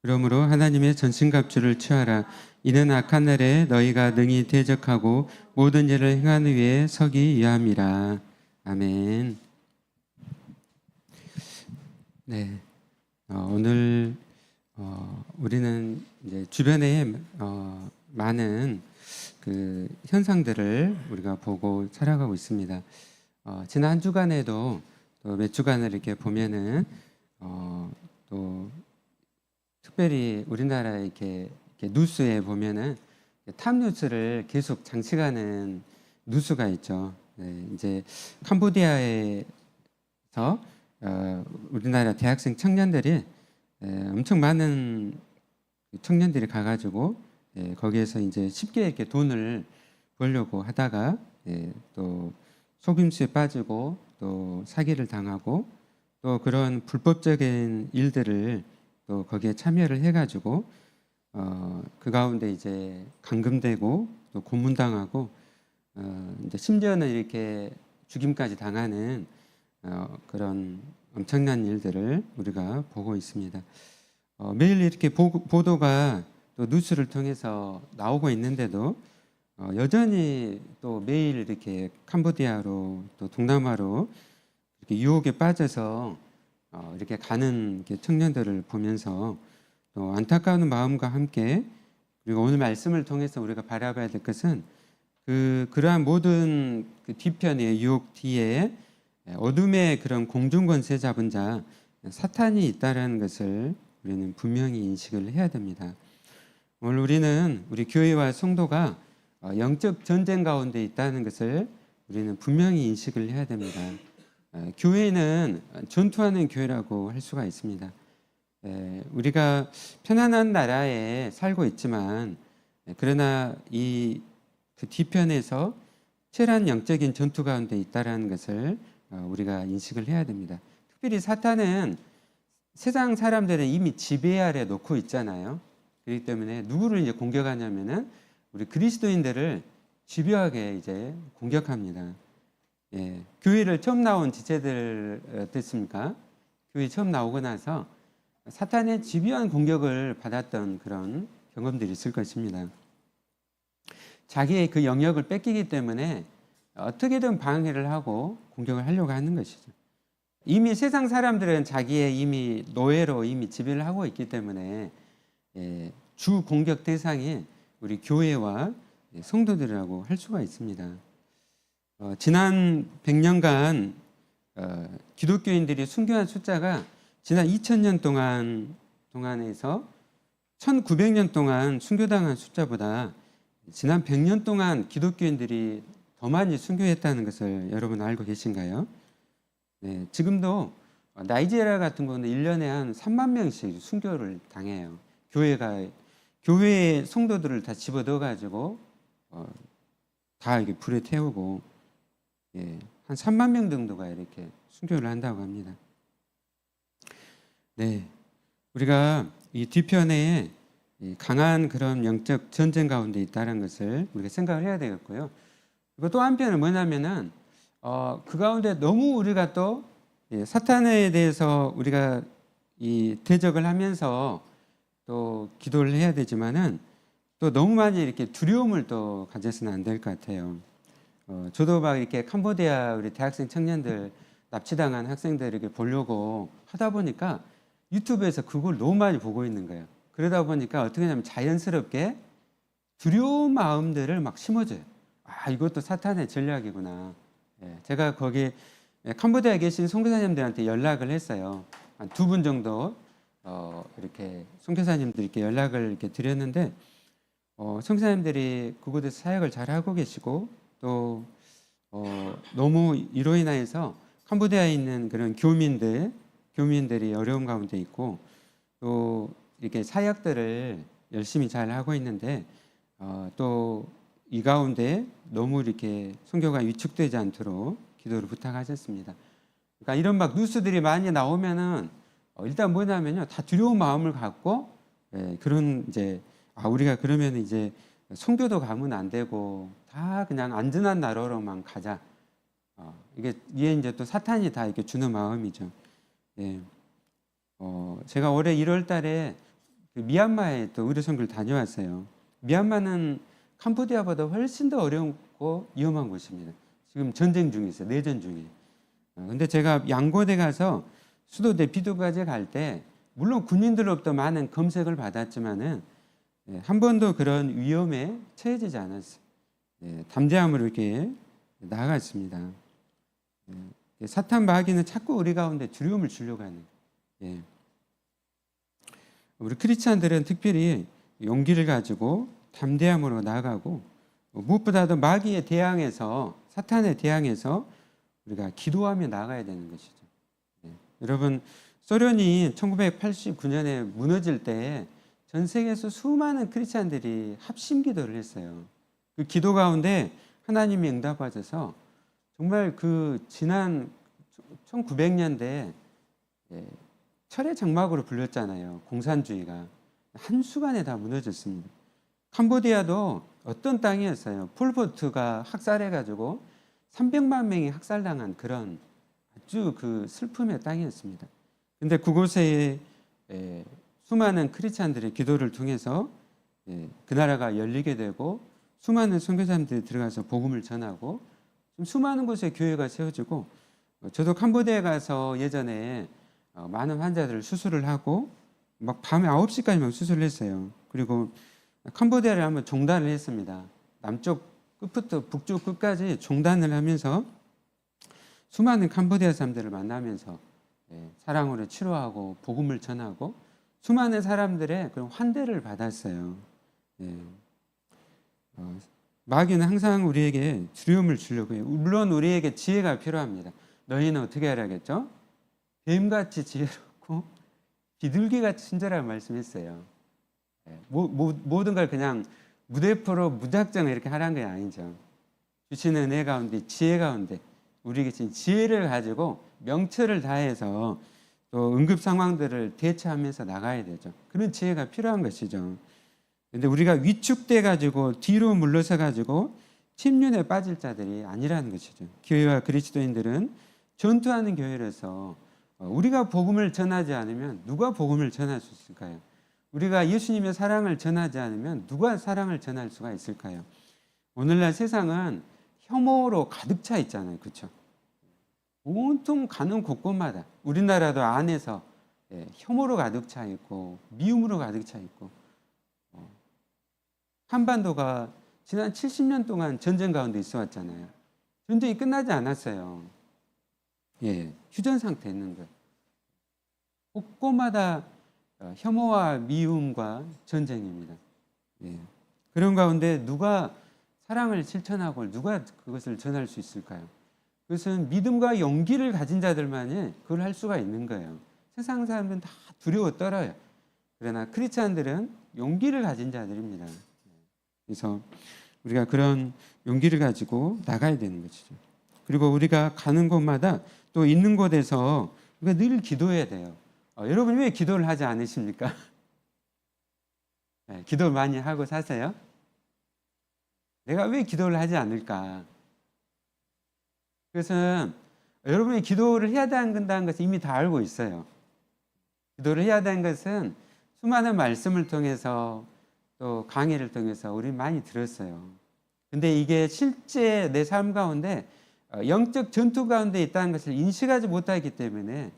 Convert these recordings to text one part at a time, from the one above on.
그러므로 하나님의 전신갑주를 취하라. 이는 악한 날에 너희가 능히 대적하고 모든 일을 행하는 위에 서기 위함이라. 아멘. 네. 오늘 우리는 이제 주변에 많은 그 현상들을 우리가 보고 살아가고 있습니다. 지난 한 주간에도 또 몇 주간을 이렇게 보면은 또 특별히 우리나라 이렇게 뉴스에 보면은 탑 뉴스를 계속 장식하는 뉴스가 있죠. 네, 이제 캄보디아에서 우리나라 대학생 청년들이 엄청 많은 청년들이 가가지고 거기에서 이제 쉽게 이렇게 돈을 벌려고 하다가 또 속임수에 빠지고 또 사기를 당하고 또 그런 불법적인 일들을 또 거기에 참여를 해가지고 그 가운데 이제 감금되고 또 고문당하고 이제 심지어는 이렇게 죽임까지 당하는 그런 엄청난 일들을 우리가 보고 있습니다. 매일 이렇게 보도가 또 뉴스를 통해서 나오고 있는데도 여전히 또 매일 이렇게 캄보디아로 또 동남아로 이렇게 유혹에 빠져서 이렇게 가는 이렇게 청년들을 보면서 또 안타까운 마음과 함께 그리고 오늘 말씀을 통해서 우리가 바라봐야 될 것은 그러한 모든 그 뒤편의 유혹 뒤에 어둠의 그런 공중권세 잡은 자 사탄이 있다라는 것을 우리는 분명히 인식을 해야 됩니다. 오늘 우리는 우리 교회와 성도가 영적 전쟁 가운데 있다는 것을 우리는 분명히 인식을 해야 됩니다. 교회는 전투하는 교회라고 할 수가 있습니다. 우리가 편안한 나라에 살고 있지만 그러나 그 뒤편에서 치열한 영적인 전투 가운데 있다라는 것을 우리가 인식을 해야 됩니다. 특별히 사탄은 세상 사람들은 이미 지배 아래 놓고 있잖아요. 그렇기 때문에 누구를 이제 공격하냐면은 우리 그리스도인들을 집요하게 이제 공격합니다. 교회를 처음 나온 지체들 어땠습니까? 교회 처음 나오고 나서 사탄의 집요한 공격을 받았던 그런 경험들이 있을 것입니다. 자기의 그 영역을 뺏기기 때문에 어떻게든 방해를 하고 공격을 하려고 하는 것이죠. 이미 세상 사람들은 자기의 이미 노예로 이미 지배를 하고 있기 때문에 주 공격 대상이 우리 교회와 성도들이라고 할 수가 있습니다. 지난 100년간 기독교인들이 순교한 숫자가 지난 2000년 동안에서 1900년 동안 순교당한 숫자보다 지난 100년 동안 기독교인들이 더 많이 순교했다는 것을 여러분 알고 계신가요? 네, 지금도 나이지리아 같은 경우는 1년에 한 3만 명씩 순교를 당해요. 교회의 성도들을 다 집어넣어 가지고 다 이렇게 불에 태우고 한 3만 명 정도가 이렇게 순교를 한다고 합니다. 네, 우리가 이 뒤편에 강한 그런 영적 전쟁 가운데 있다는 것을 우리가 생각을 해야 되겠고요. 그리고 또 한편은 뭐냐면은 그 가운데 너무 우리가 또 사탄에 대해서 우리가 이 대적을 하면서 또 기도를 해야 되지만은 또 너무 많이 이렇게 두려움을 또 가져서는 안 될 것 같아요. 저도 막 이렇게 캄보디아 우리 대학생 청년들 납치당한 학생들에게 보려고 하다 보니까 유튜브에서 그걸 너무 많이 보고 있는 거예요. 그러다 보니까 어떻게 하냐면 자연스럽게 두려운 마음들을 막 심어줘요. 이것도 사탄의 전략이구나. 제가 거기 캄보디아에 계신 선교사님들한테 연락을 했어요. 한 2분 정도 이렇게 선교사님들께 연락을 이렇게 드렸는데 선교사님들이 그곳에서 사역을 잘 하고 계시고 또 너무 이로 인해서 캄보디아에 있는 그런 교민들이 어려움 가운데 있고 또 이렇게 사역들을 열심히 잘 하고 있는데 또 이 가운데 너무 이렇게 선교가 위축되지 않도록 기도를 부탁하셨습니다. 그러니까 이런 막 뉴스들이 많이 나오면은 일단 뭐냐면요, 다 두려운 마음을 갖고 그런 이제 우리가 그러면 이제 선교도 가면 안 되고 다 그냥 안전한 나라로만 가자. 이게 이제 또 사탄이 다 이렇게 주는 마음이죠. 제가 올해 1월 달에 그 미얀마에 또 의료 선교를 다녀왔어요. 미얀마는 캄보디아보다 훨씬 더 어렵고 위험한 곳입니다. 지금 전쟁 중에 있어요. 내전 중에. 근데 제가 양고대 가서 수도대 비두가제 갈 때 물론 군인들로부터 많은 검색을 받았지만은 한 번도 그런 위험에 처해지지 않았어요. 담대함으로 이렇게 나아갔습니다. 사탄 마귀는 자꾸 우리 가운데 두려움을 주려고 하는 거예요. 우리 크리스찬들은 특별히 용기를 가지고 담대함으로 나아가고 무엇보다도 마귀에 대항해서 사탄에 대항해서 우리가 기도하며 나아가야 되는 것이죠. 여러분 소련이 1989년에 무너질 때 전 세계에서 수많은 크리스찬들이 합심 기도를 했어요. 그 기도 가운데 하나님이 응답하셔서 정말 그 지난 1900년대 철의 장막으로 불렸잖아요. 공산주의가 한순간에 다 무너졌습니다. 캄보디아도 어떤 땅이었어요. 폴포트가 학살해가지고 300만 명이 학살당한 그런 아주 그 슬픔의 땅이었습니다. 근데 그곳에 수많은 크리스찬들의 기도를 통해서 그 나라가 열리게 되고 수많은 선교사님들이 들어가서 복음을 전하고 수많은 곳에 교회가 세워지고 저도 캄보디아에 가서 예전에 많은 환자들을 수술을 하고 막 밤에 9시까지 막 수술을 했어요. 그리고 캄보디아를 한번 종단을 했습니다. 남쪽 끝부터 북쪽 끝까지 종단을 하면서 수많은 캄보디아 사람들을 만나면서 사랑으로 치료하고 복음을 전하고 수많은 사람들의 그런 환대를 받았어요. 마귀는 항상 우리에게 두려움을 주려고 해요. 물론 우리에게 지혜가 필요합니다. 너희는 어떻게 하라겠죠? 뱀같이 지혜롭고 비둘기같이 친절한 말씀했어요. 모든 걸 그냥 무대포로 무작정 이렇게 하라는 게 아니죠. 주시는 은혜 가운데 지혜 가운데 우리에게 진 지혜를 가지고 명철을 다해서 또 응급 상황들을 대처하면서 나가야 되죠. 그런 지혜가 필요한 것이죠. 근데 우리가 위축돼 가지고 뒤로 물러서 가지고 침륜에 빠질 자들이 아니라는 것이죠. 교회와 그리스도인들은 전투하는 교회라서 우리가 복음을 전하지 않으면 누가 복음을 전할 수 있을까요? 우리가 예수님의 사랑을 전하지 않으면 누가 사랑을 전할 수가 있을까요? 오늘날 세상은 혐오로 가득 차 있잖아요. 그렇죠? 온통 가는 곳곳마다 우리나라도 안에서 혐오로 가득 차 있고 미움으로 가득 차 있고 한반도가 지난 70년 동안 전쟁 가운데 있어 왔잖아요. 전쟁이 끝나지 않았어요. 휴전 상태에 있는 거예요. 곳곳마다 혐오와 미움과 전쟁입니다. 그런 가운데 누가 사랑을 실천하고 누가 그것을 전할 수 있을까요? 그것은 믿음과 용기를 가진 자들만이 그걸 할 수가 있는 거예요. 세상 사람들은 다 두려워 떨어요. 그러나 크리스찬들은 용기를 가진 자들입니다. 그래서 우리가 그런 용기를 가지고 나가야 되는 것이죠. 그리고 우리가 가는 곳마다 또 있는 곳에서 우리가 늘 기도해야 돼요. 여러분 왜 기도를 하지 않으십니까? 기도를 많이 하고 사세요? 내가 왜 기도를 하지 않을까? 그것은 여러분이 기도를 해야 된다는 것을 이미 다 알고 있어요. 기도를 해야 되는 것은 수많은 말씀을 통해서 또 강의를 통해서 우리 많이 들었어요. 근데 이게 실제 내 삶 가운데 영적 전투 가운데 있다는 것을 인식하지 못하기 때문에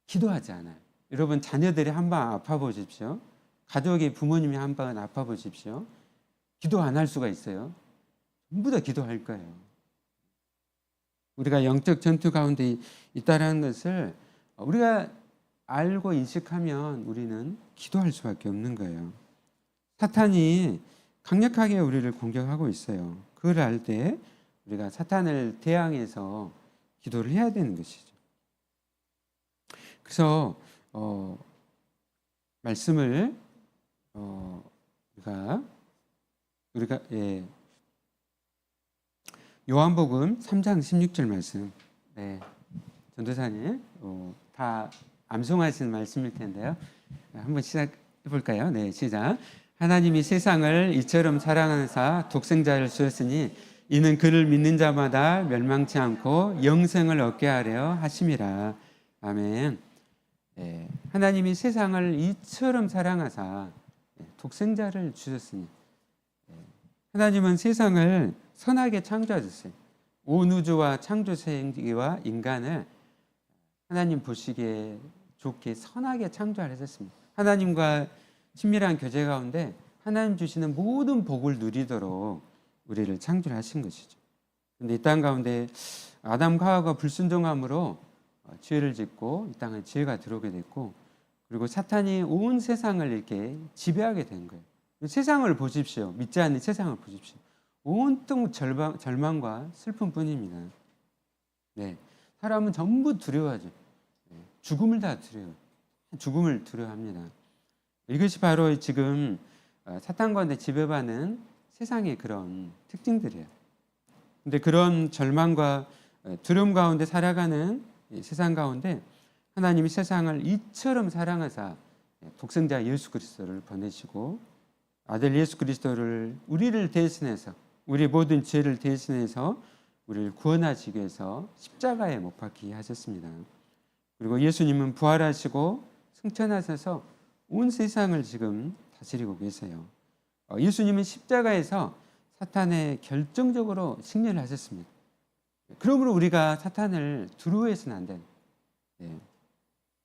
기도하지 않아요. 여러분 자녀들이 한번 아파 보십시오. 가족이 부모님이 한번 아파 보십시오. 기도 안 할 수가 있어요. 전부 다 기도할 거예요. 우리가 영적 전투 가운데 있다는 것을 우리가 알고 인식하면 우리는 기도할 수밖에 없는 거예요. 사탄이 강력하게 우리를 공격하고 있어요. 그걸 알 때 우리가 사탄을 대항해서 기도를 해야 되는 것이죠. 그래서 말씀을 우리가 요한복음 3장 16절 말씀. 전도사님 다 암송하시는 말씀일 텐데요. 한번 시작해 볼까요? 시작. 하나님이 세상을 이처럼 사랑하사 독생자를 주었으니 이는 그를 믿는 자마다 멸망치 않고 영생을 얻게 하려 하심이라. 아멘. 하나님이 세상을 이처럼 사랑하사 독생자를 주셨으니, 하나님은 세상을 선하게 창조하셨어요. 온 우주와 창조 세계와 인간을 하나님 보시기에 좋게 선하게 창조하셨습니다. 하나님과 친밀한 교제 가운데 하나님 주시는 모든 복을 누리도록 우리를 창조하신 것이죠. 그런데 이 땅 가운데 아담과 하와가 불순종함으로 죄를 짓고 이 땅에 죄가 들어오게 됐고, 그리고 사탄이 온 세상을 이렇게 지배하게 된 거예요. 세상을 보십시오. 믿지 않는 세상을 보십시오. 온통 절망과 슬픔뿐입니다. 사람은 전부 두려워하죠. 죽음을 다 두려워요. 죽음을 두려워합니다. 이것이 바로 지금 사탄 가운데 지배받는 세상의 그런 특징들이에요. 근데 그런 절망과 두려움 가운데 살아가는 세상 가운데 하나님이 세상을 이처럼 사랑하사 독생자 예수 그리스도를 보내시고, 아들 예수 그리스도를 우리를 대신해서, 우리 모든 죄를 대신해서 우리를 구원하시기 위해서 십자가에 못 박히게 하셨습니다. 그리고 예수님은 부활하시고 승천하셔서 온 세상을 지금 다스리고 계세요. 예수님은 십자가에서 사탄에 결정적으로 승리를 하셨습니다. 그러므로 우리가 사탄을 두려워해서는 안 돼요.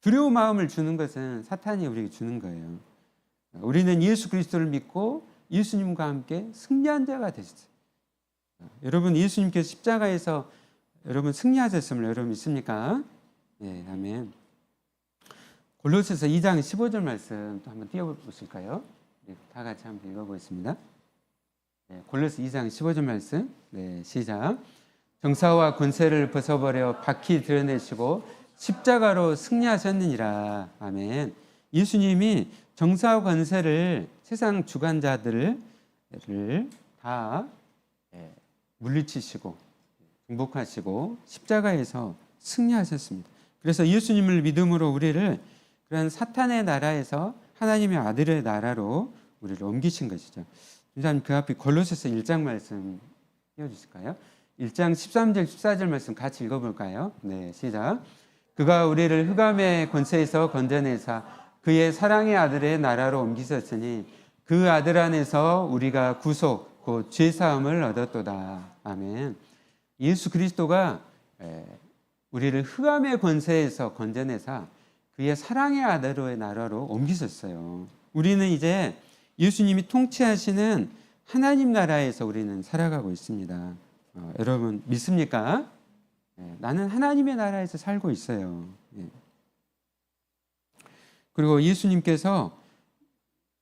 두려운 마음을 주는 것은 사탄이 우리에게 주는 거예요. 우리는 예수 그리스도를 믿고 예수님과 함께 승리한 자가 되셨어요. 여러분, 예수님께서 십자가에서 여러분 승리하셨음을 여러분 믿습니까? 아멘. 골로새서 2장 15절 말씀 또 한번 띄워보실까요? 다 같이 한번 읽어보겠습니다. 골로새 2장 15절 말씀. 시작. 정사와 권세를 벗어버려 바퀴 드러내시고 십자가로 승리하셨느니라. 아멘. 예수님이 정사와 권세를, 세상 주관자들을 다 물리치시고 정복하시고 십자가에서 승리하셨습니다. 그래서 예수님을 믿음으로 우리를 그런 사탄의 나라에서 하나님의 아들의 나라로 우리를 옮기신 것이죠. 선생님, 그 앞에 골로새서 1장 말씀 띄워주실까요? 1장 13절 14절 말씀 같이 읽어볼까요? 시작. 그가 우리를 흑암의 권세에서 건져내사 그의 사랑의 아들의 나라로 옮기셨으니 그 아들 안에서 우리가 구속 곧 죄사함을 얻었도다. 아멘. 예수 그리스도가 우리를 흑암의 권세에서 건져내사 그의 사랑의 아들의 나라로 옮기셨어요. 우리는 이제 예수님이 통치하시는 하나님 나라에서 우리는 살아가고 있습니다. 여러분 믿습니까? 나는 하나님의 나라에서 살고 있어요. 그리고 예수님께서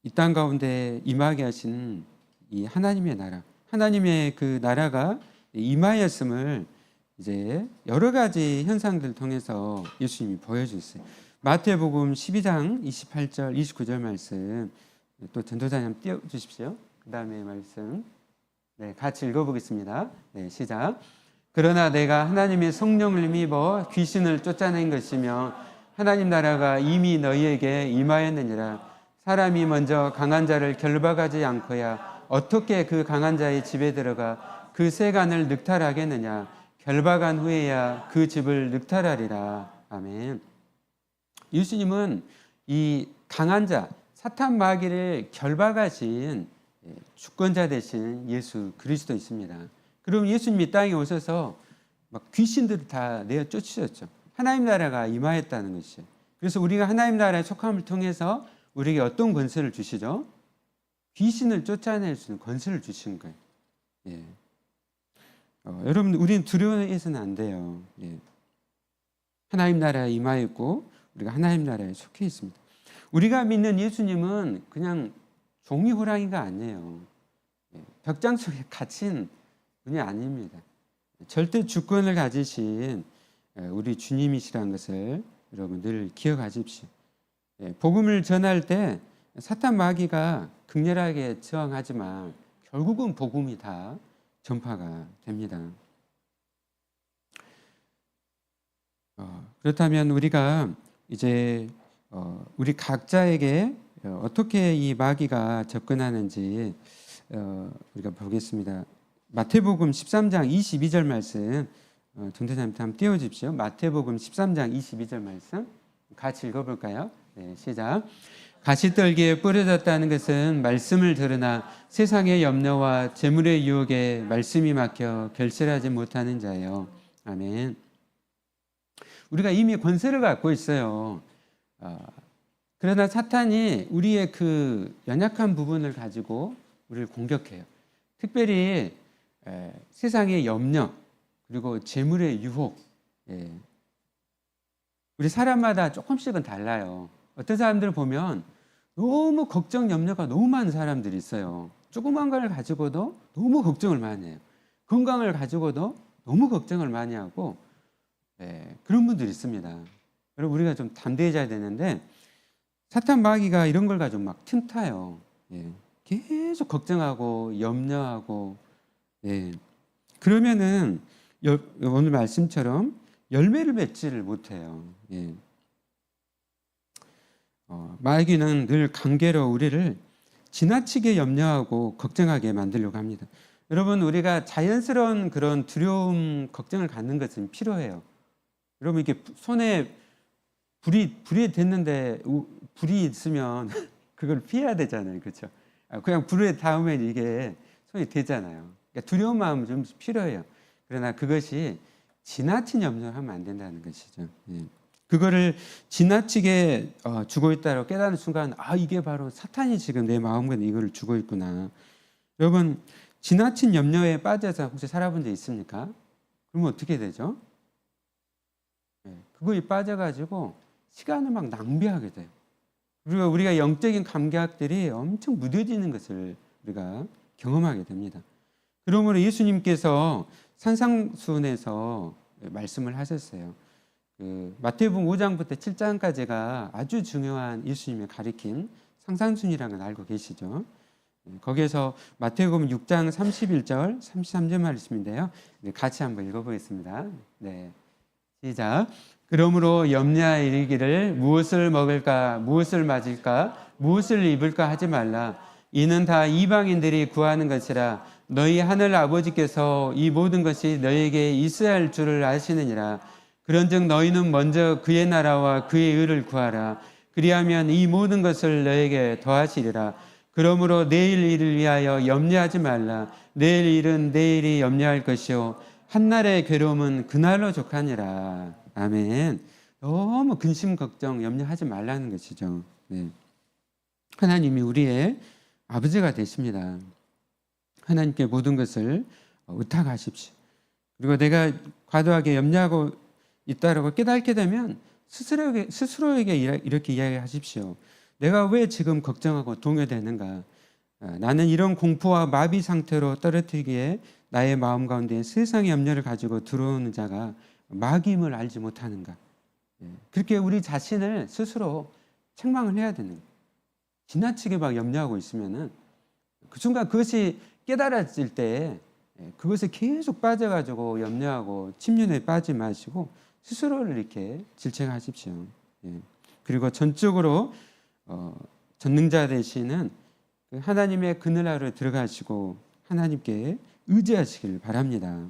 이 땅 가운데 임하게 하신 이 하나님의 나라, 하나님의 그 나라가 임하였음을 이제 여러 가지 현상들을 통해서 예수님이 보여주셨어요. 마태복음 12장 28절 29절 말씀 또 전도자님 한번 띄워주십시오. 그 다음에 말씀 같이 읽어보겠습니다. 시작. 그러나 내가 하나님의 성령을 힘입어 귀신을 쫓아낸 것이며 하나님 나라가 이미 너희에게 임하였느니라. 사람이 먼저 강한 자를 결박하지 않고야 어떻게 그 강한 자의 집에 들어가 그 세간을 늑탈하겠느냐. 결박한 후에야 그 집을 늑탈하리라. 아멘. 예수님은 이 강한 자, 사탄 마귀를 결박하신 주권자 되신 예수 그리스도 있습니다. 그럼 예수님이 땅에 오셔서 막 귀신들을 다 내어 쫓으셨죠. 하나님 나라가 임하였다는 것이죠. 그래서 우리가 하나님 나라에 속함을 통해서 우리에게 어떤 권세를 주시죠? 귀신을 쫓아낼 수 있는 권세를 주신 거예요. 여러분, 우리는 두려워해서는 안 돼요. 하나님 나라에 임하였고 우리가 하나님 나라에 속해 있습니다. 우리가 믿는 예수님은 그냥 종이 호랑이가 아니에요. 벽장 속에 갇힌 분이 아닙니다. 절대 주권을 가지신 우리 주님이시라는 것을 여러분 늘 기억하십시오. 복음을 전할 때 사탄 마귀가 극렬하게 저항하지만 결국은 복음이 다 전파가 됩니다. 그렇다면 우리가 이제 우리 각자에게 어떻게 이 마귀가 접근하는지 우리가 보겠습니다. 마태복음 13장 22절 말씀 전도사님 한번 띄워주십시오. 마태복음 13장 22절 말씀 같이 읽어볼까요? 네, 시작. 가시떨기에 뿌려졌다는 것은 말씀을 들으나 세상의 염려와 재물의 유혹에 말씀이 막혀 결실하지 못하는 자예요. 아멘. 우리가 이미 권세를 갖고 있어요. 그러나 사탄이 우리의 그 연약한 부분을 가지고 우리를 공격해요. 특별히 세상의 염려 그리고 재물의 유혹. 우리 사람마다 조금씩은 달라요. 어떤 사람들을 보면 너무 걱정, 염려가 너무 많은 사람들이 있어요. 조그만 걸 가지고도 너무 걱정을 많이 해요. 건강을 가지고도 너무 걱정을 많이 하고 그런 분들이 있습니다. 여러분 우리가 좀 담대해져야 되는데 사탄 마귀가 이런 걸 가지고 막 틈타요. 계속 걱정하고 염려하고 그러면은 오늘 말씀처럼 열매를 맺지를 못해요. 마귀는 늘 관계로 우리를 지나치게 염려하고 걱정하게 만들려고 합니다. 여러분 우리가 자연스러운 그런 두려움, 걱정을 갖는 것은 필요해요. 여러분 이게 손에 불이 됐는데 불이 있으면 그걸 피해야 되잖아요, 그렇죠? 그냥 불에 닿으면 이게 손이 되잖아요. 그러니까 두려운 마음은 좀 필요해요. 그러나 그것이 지나친 염려를 하면 안 된다는 것이죠. 그거를 지나치게 주고 있다고 깨닫는 순간 이게 바로 사탄이 지금 내 마음과 이거를 주고 있구나. 여러분 지나친 염려에 빠져서 혹시 살아본 적 있습니까? 그러면 어떻게 되죠? 그거에 빠져가지고 시간을 막 낭비하게 돼요. 그리고 우리가 영적인 감각들이 엄청 무뎌지는 것을 우리가 경험하게 됩니다. 그러므로 예수님께서 산상수훈에서 말씀을 하셨어요. 마태복음 5장부터 7장까지가 아주 중요한 예수님의 가르침 상상순이라는 걸 알고 계시죠? 거기에서 마태복음 6장 31절 33절 말씀인데요. 같이 한번 읽어보겠습니다. 네, 시작. 그러므로 염려하여 이르기를 무엇을 먹을까 무엇을 마실까 무엇을 입을까 하지 말라. 이는 다 이방인들이 구하는 것이라. 너희 하늘 아버지께서 이 모든 것이 너희에게 있어야 할 줄을 아시느니라. 그런즉 너희는 먼저 그의 나라와 그의 의를 구하라. 그리하면 이 모든 것을 너희에게 더하시리라. 그러므로 내일 일을 위하여 염려하지 말라. 내일 일은 내일이 염려할 것이요 한날의 괴로움은 그날로 족하니라. 아멘. 너무 근심 걱정 염려하지 말라는 것이죠. 하나님이 우리의 아버지가 되십니다. 하나님께 모든 것을 의탁하십시오. 그리고 내가 과도하게 염려하고 있다라고 깨닫게 되면 스스로에게 이렇게 이야기하십시오. 내가 왜 지금 걱정하고 동요되는가? 나는 이런 공포와 마비 상태로 떨어뜨리기에 나의 마음 가운데 세상의 염려를 가지고 들어오는 자가 마귀임을 알지 못하는가? 그렇게 우리 자신을 스스로 책망을 해야 되는 거예요. 지나치게 막 염려하고 있으면은 그 순간 그것이 깨달아질 때 그것에 계속 빠져가지고 염려하고 침륜에 빠지지 마시고 스스로를 이렇게 질책하십시오. 그리고 전적으로 전능자 되시는 하나님의 그늘 아래로 들어가시고 하나님께 의지하시길 바랍니다.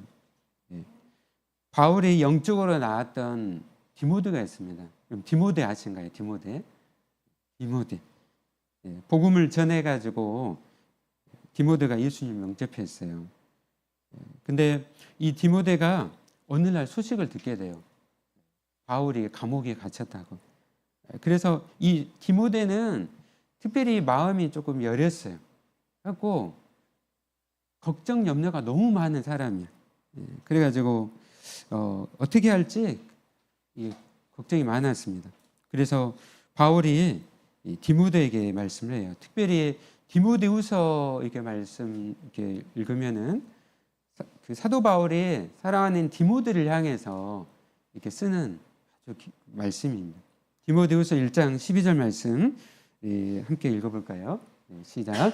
바울이 영적으로 나왔던 디모데가 있습니다. 그럼 디모데 아신가요? 디모데. 복음을 전해가지고 디모데가 예수님 영접했어요. 근데 이 디모데가 어느 날 소식을 듣게 돼요. 바울이 감옥에 갇혔다고. 그래서 이 디모데는 특별히 마음이 조금 여렸어요. 그래갖고 걱정 염려가 너무 많은 사람이야. 그래가지고 어떻게 할지 걱정이 많았습니다. 그래서 바울이 디모데에게 말씀을 해요. 특별히 디모데후서 이렇게 말씀 이렇게 읽으면은 그 사도 바울이 사랑하는 디모데를 향해서 이렇게 쓰는 아주 말씀입니다. 디모데후서 1장 12절 말씀 함께 읽어볼까요? 시작.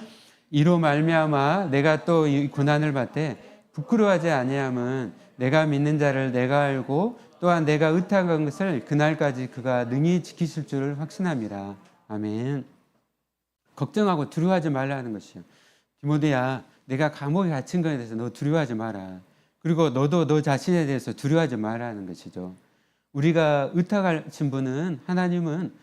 이로 말미암아 내가 또 이 고난을 받되 부끄러워하지 아니함은 내가 믿는 자를 내가 알고 또한 내가 의탁한 것을 그날까지 그가 능히 지키실 줄을 확신함이라. 아멘. 걱정하고 두려워하지 말라는 것이요. 디모데야, 내가 감옥에 갇힌 것에 대해서 너 두려워하지 마라. 그리고 너도 너 자신에 대해서 두려워하지 말라는 것이죠. 우리가 의탁하신 분은 하나님은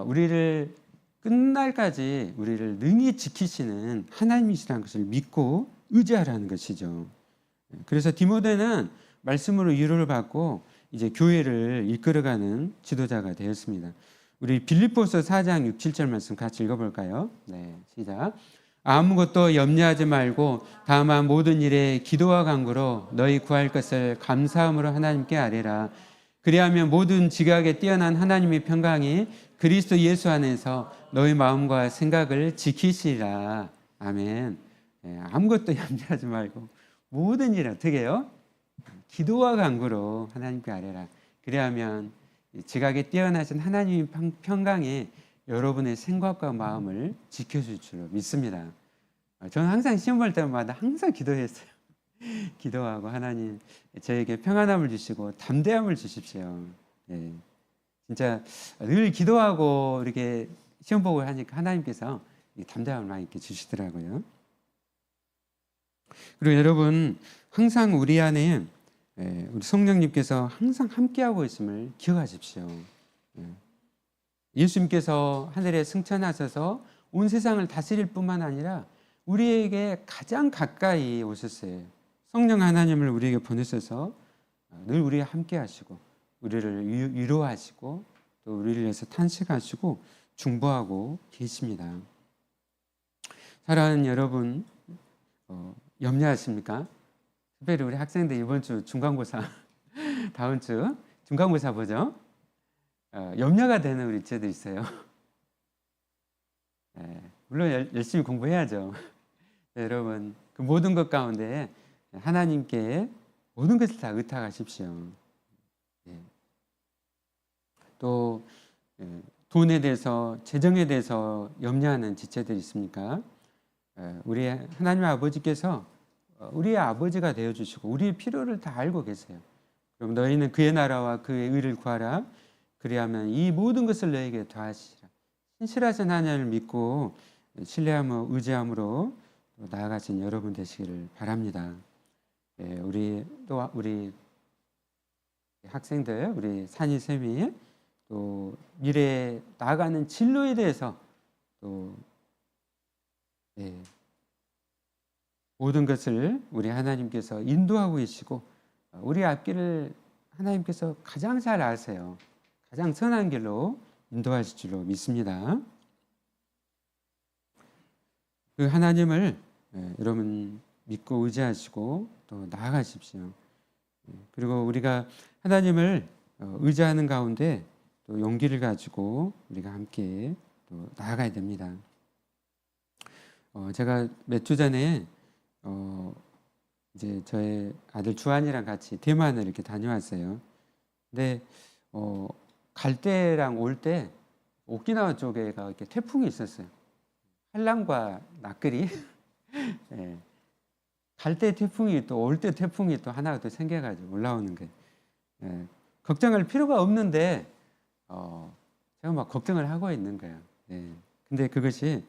우리를 끝날까지 우리를 능히 지키시는 하나님이시라는 것을 믿고 의지하라는 것이죠. 그래서 디모데는 말씀으로 위로를 받고 이제 교회를 이끌어가는 지도자가 되었습니다. 우리 빌립보서 4장 6, 7절 말씀 같이 읽어볼까요? 네, 시작. 아무것도 염려하지 말고 다만 모든 일에 기도와 간구로 너희 구할 것을 감사함으로 하나님께 아뢰라. 그리하면 모든 지각에 뛰어난 하나님의 평강이 그리스도 예수 안에서 너희 마음과 생각을 지키시리라. 아멘. 네, 아무것도 염려하지 말고 모든 일 어떻게 해요? 기도와 간구로 하나님께 아뢰라. 그리하면 지각에 뛰어나신 하나님의 평강이 여러분의 생각과 마음을 지켜줄 줄 믿습니다. 저는 항상 시험 볼 때마다 항상 기도했어요. 기도하고 하나님 저에게 평안함을 주시고 담대함을 주십시오. 예. 진짜 늘 기도하고 이렇게 시험 보고 하니까 하나님께서 담대함을 많이 이렇게 주시더라고요. 그리고 여러분 항상 우리 안에 우리 성령님께서 항상 함께하고 있음을 기억하십시오. 예수님께서 하늘에 승천하셔서 온 세상을 다스릴 뿐만 아니라 우리에게 가장 가까이 오셨어요. 성령 하나님을 우리에게 보내셔서 늘 우리와 함께 하시고 우리를 위로하시고 또 우리를 위해서 탄식하시고 중보하고 계십니다. 사랑하는 여러분, 염려하십니까? 특별히 우리 학생들 이번 주 중간고사 다음 주 중간고사 보죠. 염려가 되는 우리 제도 있어요. 물론 열심히 공부해야죠. 여러분 그 모든 것 가운데 하나님께 모든 것을 다 의탁하십시오. 또 돈에 대해서 재정에 대해서 염려하는 지체들이 있습니까? 우리 하나님 아버지께서 우리의 아버지가 되어주시고 우리의 필요를 다 알고 계세요. 그럼 너희는 그의 나라와 그의 의를 구하라. 그리하면 이 모든 것을 너에게 더하시리라. 신실하신 하나님을 믿고 신뢰하며 의지함으로 나아가신 여러분 되시기를 바랍니다. 우리 학생들, 우리 산이 쌤이 또 미래에 나아가는 진로에 대해서 또 모든 것을 우리 하나님께서 인도하고 계시고 우리 앞길을 하나님께서 가장 잘 아세요. 가장 선한 길로 인도하실 줄로 믿습니다. 그 하나님을 여러분 믿고 의지하시고 또 나아가십시오. 그리고 우리가 하나님을 의지하는 가운데 또 용기를 가지고 우리가 함께 또 나아가야 됩니다. 제가 몇 주 전에 이제 저의 아들 주한이랑 같이 대만을 이렇게 다녀왔어요. 근데 갈 때랑 올 때 오키나와 쪽에가 이렇게 태풍이 있었어요. 한랑과 나끌이. 네. 갈 때 태풍이 또 올 때 태풍이 또 하나가 또 생겨가지고 올라오는 거예요. 네. 걱정할 필요가 없는데 제가 막 걱정을 하고 있는 거예요. 네. 근데 그것이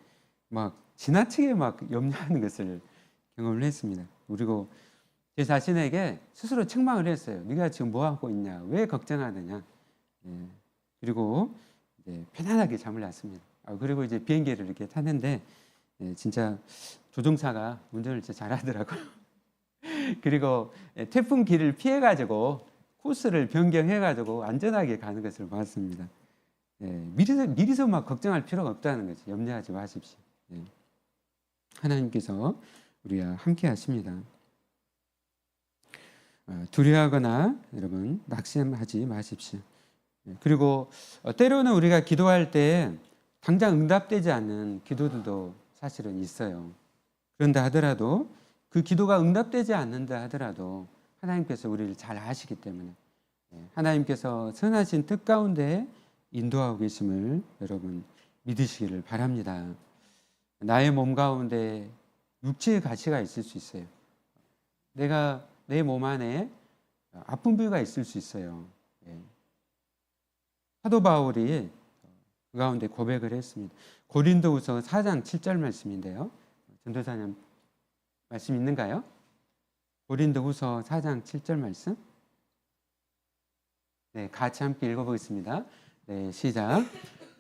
막 지나치게 막 염려하는 것을 경험을 했습니다. 그리고 제 자신에게 스스로 책망을 했어요. 네가 지금 뭐 하고 있냐? 왜 걱정하느냐? 그리고 이제 편안하게 잠을 잤습니다. 그리고 이제 비행기를 이렇게 탔는데 진짜 조종사가 운전을 진짜 잘하더라고요. 그리고 태풍 길을 피해가지고 코스를 변경해가지고 안전하게 가는 것을 봤습니다. 미리서 막 걱정할 필요가 없다는 거죠. 염려하지 마십시오. 하나님께서 우리와 함께 하십니다. 두려워하거나 여러분 낙심하지 마십시오. 그리고 때로는 우리가 기도할 때 당장 응답되지 않는 기도들도 사실은 있어요. 그런다 하더라도 그 기도가 응답되지 않는다 하더라도 하나님께서 우리를 잘 아시기 때문에 하나님께서 선하신 뜻 가운데 인도하고 계심을 여러분 믿으시기를 바랍니다. 나의 몸 가운데 육체의 가시가 있을 수 있어요. 내 몸 안에 아픈 부위가 있을 수 있어요. 사도 바울이 그 가운데 고백을 했습니다. 고린도후서 4장 7절 말씀인데요. 전도사님 말씀 있는가요? 고린도후서 4장 7절 말씀. 네, 같이 함께 읽어보겠습니다. 네, 시작.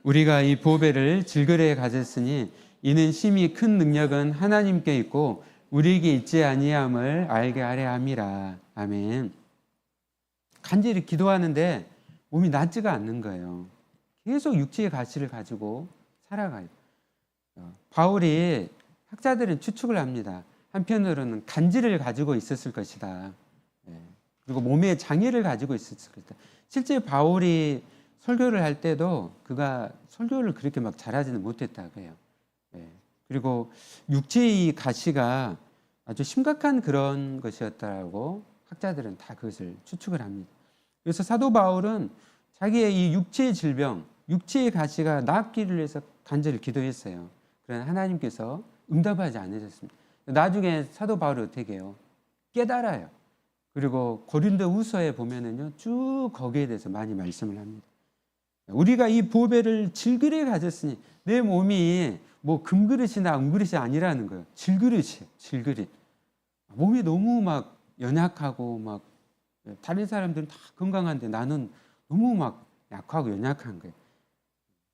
우리가 이 보배를 질그레에 가졌으니 이는 심히 큰 능력은 하나님께 있고 우리에게 있지 아니함을 알게 하려 함이라. 아멘. 간절히 기도하는데 몸이 낫지가 않는 거예요. 계속 육체의 가치를 가지고 살아가요. 바울이 학자들은 추측을 합니다. 한편으로는 간질을 가지고 있었을 것이다. 그리고 몸에 장애를 가지고 있었을 것이다. 실제 바울이 설교를 할 때도 그가 설교를 그렇게 막 잘하지는 못했다고 해요. 그리고 육체의 가시가 아주 심각한 그런 것이었다고 학자들은 다 그것을 추측을 합니다. 그래서 사도 바울은 자기의 이 육체의 질병, 육체의 가시가 낫기를 위해서 간절히 기도했어요. 그러나 하나님께서 응답하지 않으셨습니다. 나중에 사도 바울이 어떻게 해요? 깨달아요. 그리고 고린도후서에 보면은요, 쭉 거기에 대해서 많이 말씀을 합니다. 우리가 이 보배를 질그릇에 가졌으니 내 몸이 뭐 금그릇이나 은그릇이 아니라는 거예요. 질그릇이에요. 질그릇. 몸이 너무 막 연약하고 막 다른 사람들은 다 건강한데 나는 너무 막 약하고 연약한 거예요.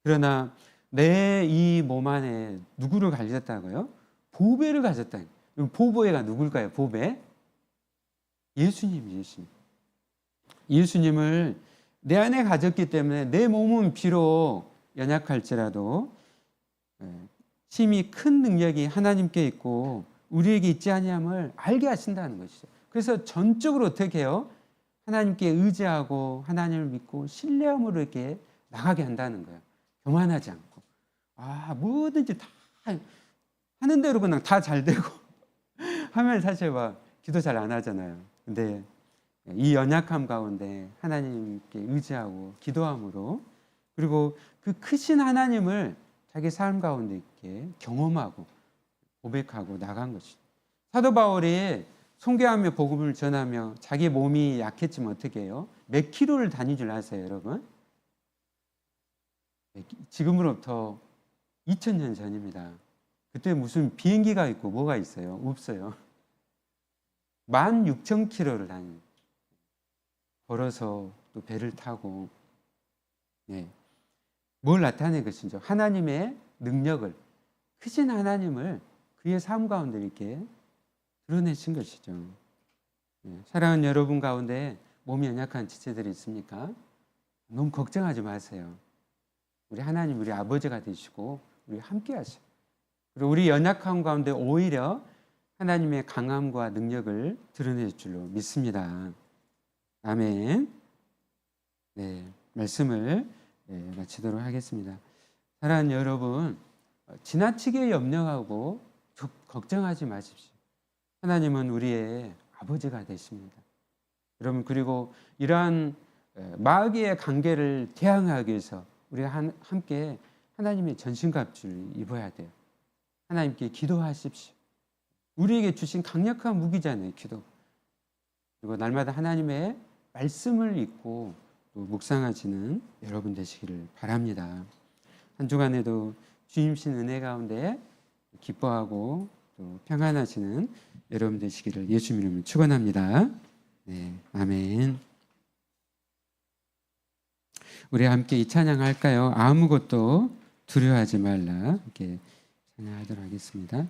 그러나 내 이 몸 안에 누구를 가졌다고요? 보배를 가졌다. 보배가 누굴까요? 보배? 예수님. 예수님을 내 안에 가졌기 때문에 내 몸은 비록 연약할지라도 심히 큰 능력이 하나님께 있고 우리에게 있지 아니함을 알게 하신다는 것이죠. 그래서 전적으로 어떻게 해요? 하나님께 의지하고 하나님을 믿고 신뢰함으로 이렇게 나가게 한다는 거예요. 교만하지 않고. 뭐든지 다 하는 대로 그냥 다 잘 되고 하면 사실 막 기도 잘 안 하잖아요. 근데 이 연약함 가운데 하나님께 의지하고 기도함으로 그리고 그 크신 하나님을 자기 삶 가운데 이렇게 경험하고 고백하고 나간 것이죠. 사도 바울이 선교하며 복음을 전하며 자기 몸이 약했지만 어떻게 해요? 몇 킬로를 다닌 줄 아세요, 여러분? 지금으로부터 2000년 전입니다. 그때 무슨 비행기가 있고 뭐가 있어요? 없어요. 16,000km를 다닙니다. 걸어서 또 배를 타고 뭘 나타낸 것이죠? 하나님의 능력을, 크신 하나님을 그의 삶 가운데 이렇게 드러내신 것이죠. 사랑하는 여러분 가운데 몸이 연약한 지체들이 있습니까? 너무 걱정하지 마세요. 우리 하나님, 우리 아버지가 되시고 우리 함께 하셔. 그리고 우리 연약함 가운데 오히려 하나님의 강함과 능력을 드러낼 줄로 믿습니다. 아멘. 네, 말씀을 마치도록 하겠습니다. 사랑하는 여러분, 지나치게 염려하고 걱정하지 마십시오. 하나님은 우리의 아버지가 되십니다. 여러분, 그리고 이러한 마귀의 관계를 대항하기 위해서 우리가 함께 하나님의 전신갑주를 입어야 돼요. 하나님께 기도하십시오. 우리에게 주신 강력한 무기잖아요, 기도. 그리고 날마다 하나님의 말씀을 읽고 또 묵상하시는 여러분 되시기를 바랍니다. 한 주간에도 주님신 은혜 가운데 기뻐하고 또 평안하시는 여러분 되시기를 예수님 이름으로 축원합니다. 네, 아멘. 우리 함께 이 찬양할까요? 아무것도 두려워하지 말라. 이렇게 찬양하도록 하겠습니다.